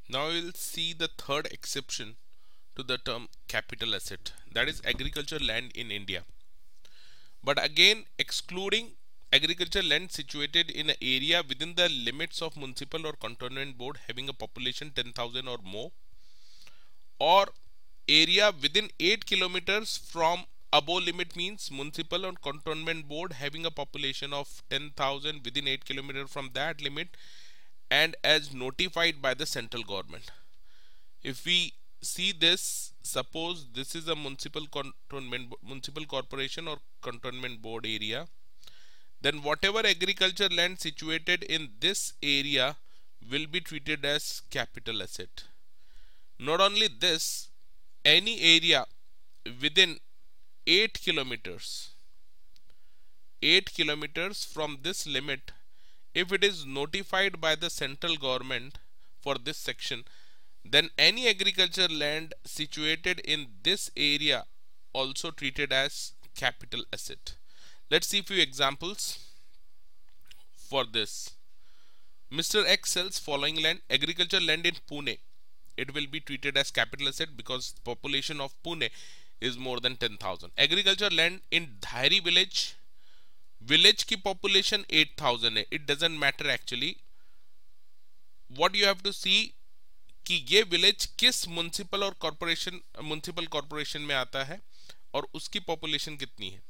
Now we will see the third exception to the term capital asset, that is agriculture land in India. But again, excluding agriculture land situated in an area within the limits of municipal or cantonment board having a population 10,000 or more, or area within 8 kilometers from above limit, means municipal or cantonment board having a population of 10,000 within 8 kilometers from that limit and as notified by the central government. If we see this, suppose this is a municipal corporation or cantonment board area, then whatever agriculture land situated in this area will be treated as capital asset. Not only this, any area within 8 kilometers from this limit, if it is notified by the central government for this section, then any agriculture land situated in this area also treated as capital asset. Let's see a few examples for this. Mr. X sells following land: agriculture land in Pune. It will be treated as capital asset because the population of Pune is more than 10,000. Agriculture land in Dhairi village की population 8,000 है. It doesn't matter actually. What you have to see कि ये village किस municipal corporation में आता है और उसकी पॉपुलेशन कितनी है.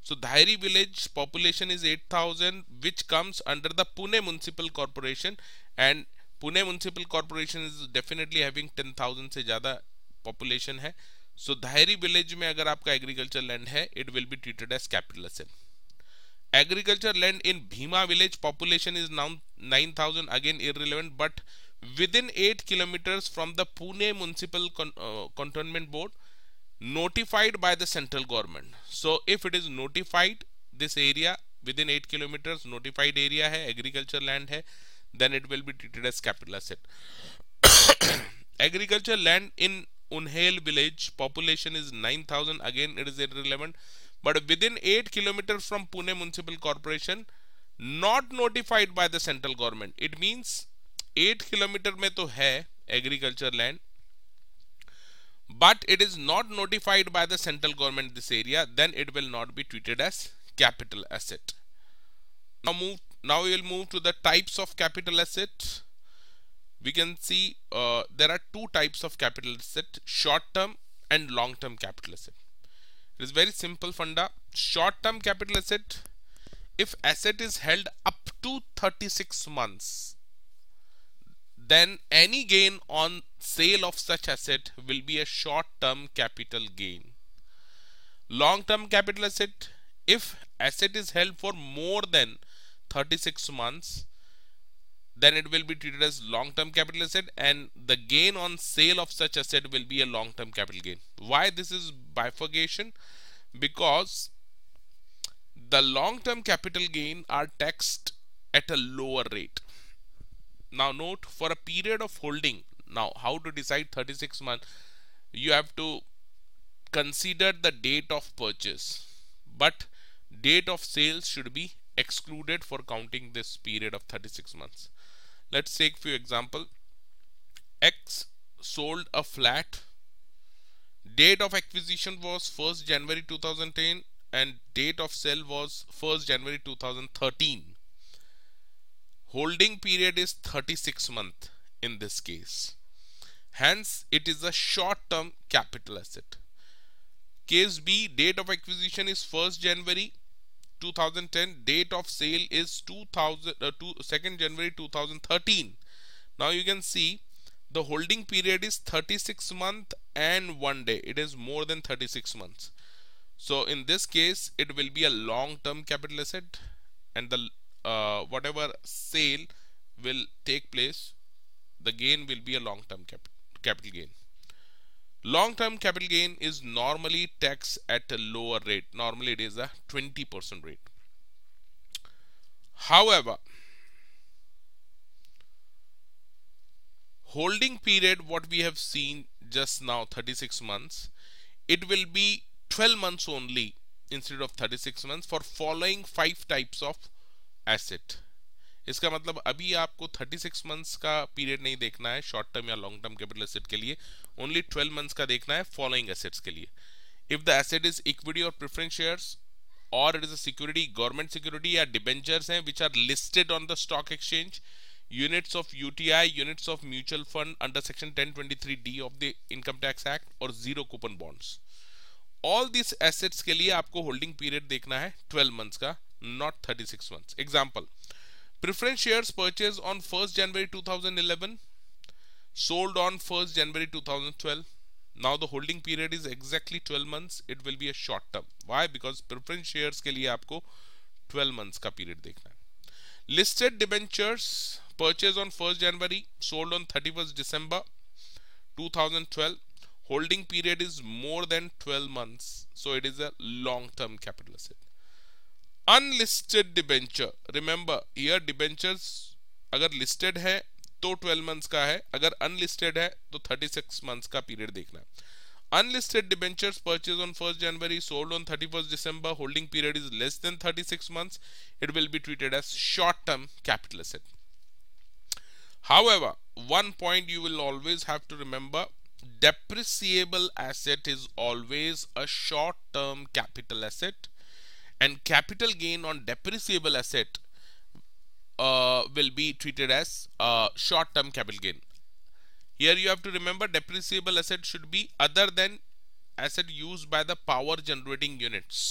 So Dhairi village population is 8,000, which comes under the Pune municipal corporation, and Pune municipal corporation is definitely having 10,000 से ज़्यादा population है. So Dhairi village में अगर आपका agriculture land है, it will be treated as capital asset. Agriculture land in Bhima village, population is now 9,000, again irrelevant, but within 8 kilometers from the Pune municipal cantonment board, notified by the central government. So if it is notified, this area within 8 kilometers notified area है, agriculture land है, then it will be treated as capital asset. Agriculture land in Unhail village, population is 9,000, again it is irrelevant, but within 8 kilometers from Pune municipal corporation, not notified by the central government. It means 8 kilometer में तो है agriculture land, but it is not notified by the central government this area, then it will not be treated as capital asset. Now we will move to the types of capital asset. We can see there are two types of capital asset: short term and long term capital asset. It is very simple funda. Short term capital asset, if asset is held up to 36 months, then any gain on sale of such asset will be a short term capital gain. Long term capital asset, if asset is held for more than 36 months, then it will be treated as long term capital asset, and the gain on sale of such asset will be a long term capital gain. Why this is bifurcation? Because the long term capital gain are taxed at a lower rate. Now note, for a period of holding, now how to decide 36 months? You have to consider the date of purchase, but date of sales should be excluded for counting this period of 36 months. Let's take few example. X sold a flat. Date of acquisition was 1st January 2010 and date of sale was 1st January 2013. Holding period is 36 months in this case. Hence, it is a short-term capital asset. Case B, date of acquisition is 1st January 2010. Date of sale is 2nd January 2013. Now you can see the holding period is 36 months and 1 day. It is more than 36 months. So in this case, it will be a long-term capital asset, and the whatever sale will take place, the gain will be a long-term capital gain. Long-term capital gain is normally taxed at a lower rate. Normally it is a 20% rate. However, holding period, what we have seen just now, 36 months, it will be 12 months only instead of 36 months for following 5 types of asset. इसका मतलब अभी आपको 36 months का period नहीं देखना है short term या long term capital asset के लिए, ओनली 12 मंथ्स का देखना है फॉलोइंग एसेट्स के लिए। If the asset is equity और प्रेफरेंस शेयर्स, और it is a security, government security या डिबेंचर्स हैं which are listed on the stock exchange, units of UTI, units of mutual fund under section 1023D of the income tax act, और zero coupon bonds. All this assets के लिए आपको holding period देखना है 12 months का, not 36 months. Example, preference shares purchased on 1st January 2011, sold on 1st January 2012. Now the holding period is exactly 12 months. It will be a short term. Why? Because preference shares के लिए आपको 12 months का period देखना है. Listed debentures purchased on 1st January, sold on 31st December 2012. Holding period is more than 12 months. So it is a long term capital asset. Unlisted debenture, remember here debentures अगर listed है तो 12 months का है, अगर unlisted है तो 36 months का period देखना है। Unlisted debentures purchase on 1st January, sold on 31st December, holding period is less than 36 months, it will be treated as short term capital asset. However, one point you will always have to remember, depreciable asset is always a short term capital asset, and capital gain on depreciable asset will be treated as short term capital gain. Here you have to remember, depreciable asset should be other than asset used by the power generating units.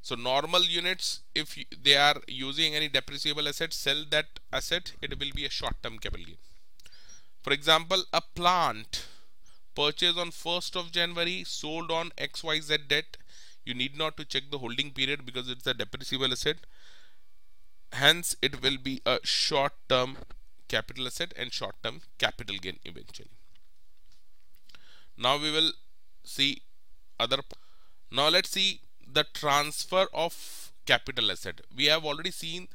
So normal units, if they are using any depreciable asset, sell that asset, it will be a short term capital gain. For example, a plant purchased on 1st of January, sold on XYZ date, you need not to check the holding period because it's a depreciable asset, hence it will be a short term capital asset and short term capital gain eventually. Now we will see other. Now let's see the transfer of capital asset. We have already seen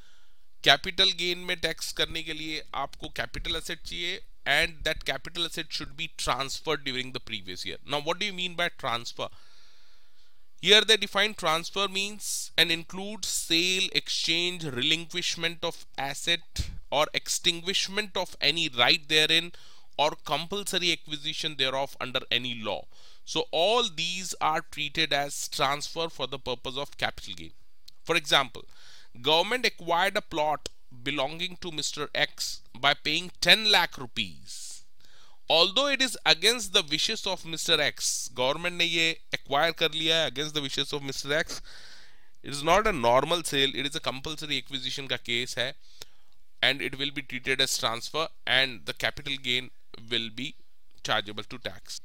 capital gain में tax करने के लिए आपको capital asset चाहिए, and that capital asset should be transferred during the previous year. Now what do you mean by transfer? Here they define transfer means and includes sale, exchange, relinquishment of asset or extinguishment of any right therein or compulsory acquisition thereof under any law. So all these are treated as transfer for the purpose of capital gain. For example, government acquired a plot belonging to Mr. X by paying 10 lakh rupees. Although it is against the wishes of Mr. X, government ने ये acquire कर लिया है against the wishes of Mr. X, it is not a normal sale, it is a compulsory acquisition का case है, and it will be treated as transfer and the capital gain will be chargeable to tax.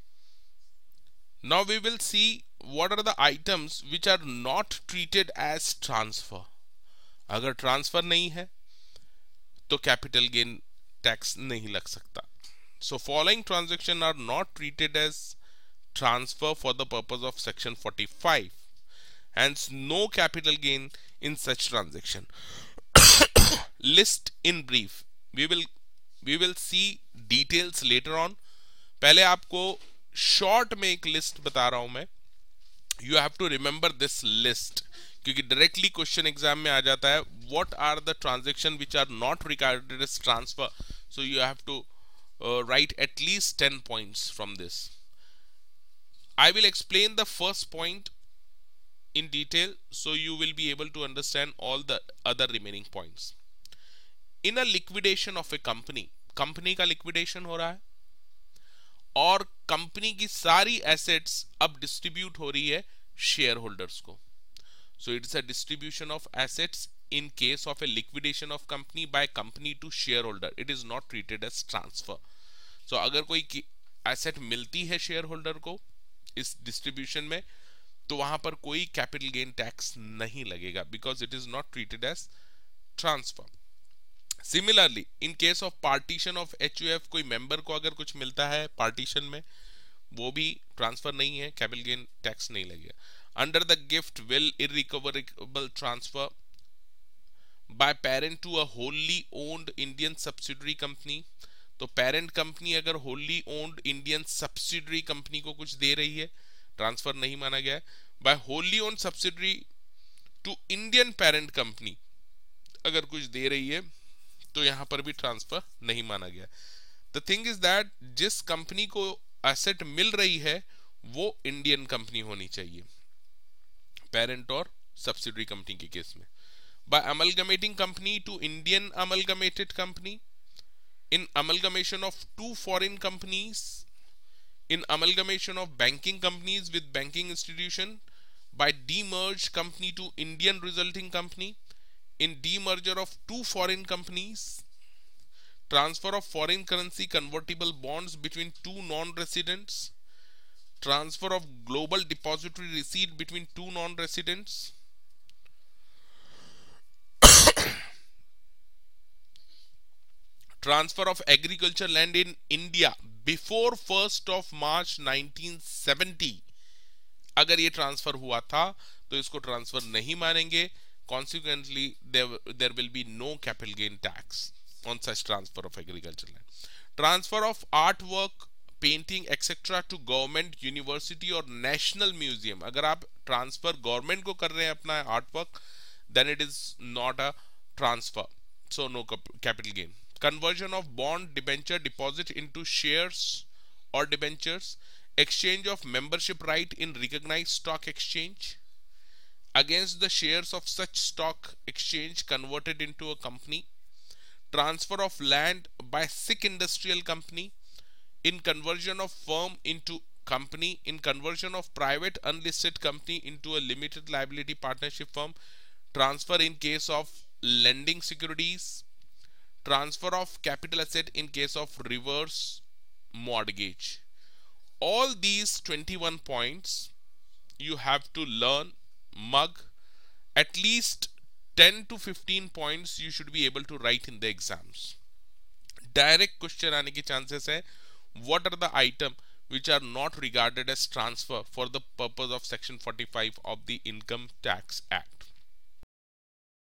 Now we will see what are the items which are not treated as transfer. अगर transfer नहीं है तो capital gain tax नहीं लग सकता. So following transactions are not treated as transfer for the purpose of section 45. Hence no capital gain in such transaction. List in brief. We will see details later on. पहले आपको short में एक list बता रहा हूं मैं. You have to remember this list क्योंकि directly question exam में आ जाता है. What are the transactions which are not regarded as transfer? So you have to write at least 10 points from this. I will explain the first point in detail so you will be able to understand all the other remaining points. In a liquidation of a company, company का liquidation हो रहा है और company की सारी assets अब distribute हो रही है shareholders को. So it's a distribution of assets in case of a liquidation of company by company to shareholder. It is not treated as transfer. So अगर कोई asset मिलती है shareholder को इस distribution में तो वहां पर कोई capital gain tax नहीं लगेगा because it is not treated as transfer. Similarly, in case of partition of HUF, कोई member को अगर कुछ मिलता है partition में वो भी transfer नहीं है, capital gain tax नहीं लगेगा. Under the gift will irrecoverable transfer by parent to a wholly owned Indian subsidiary company. तो parent company अगर wholly owned Indian subsidiary company को कुछ दे रही है, ट्रांसफर नहीं माना गया है. By wholly owned subsidiary to Indian parent company, अगर कुछ दे रही है तो यहां पर भी ट्रांसफर नहीं माना गया। द थिंग इज दैट जिस कंपनी को एसेट मिल रही है वो इंडियन कंपनी होनी चाहिए, पेरेंट और सब्सिडरी कंपनी के केस में। By amalgamating company to Indian amalgamated company, in amalgamation of two foreign companies, in amalgamation of banking companies with banking institution, by demerge company to Indian resulting company, in demerger of two foreign companies, transfer of foreign currency convertible bonds between two non-residents, transfer of global depository receipt between two non-residents, transfer of agriculture land in India before 1st of March 1970, अगर ये transfer हुआ था तो इसको transfer नहीं मानेंगे। Consequently there will be no capital gain tax on such transfer of agriculture land. Transfer of art work, painting etcetera to government, university और national museum, अगर आप ट्रांसफर गवर्नमेंट को कर रहे हैं अपना art work, then it is not a transfer, so no capital gain. Conversion of bond debenture deposit into shares or debentures, exchange of membership right in recognized stock exchange against the shares of such stock exchange converted into a company, transfer of land by Sikh industrial company, in conversion of firm into company, in conversion of private unlisted company into a limited liability partnership firm, transfer in case of lending securities, transfer of capital asset in case of reverse mortgage. All these 21 points you have to learn, mug. At least 10 to 15 points you should be able to write in the exams. Direct question आने की chances है. What are the item which are not regarded as transfer for the purpose of section 45 of the Income Tax Act?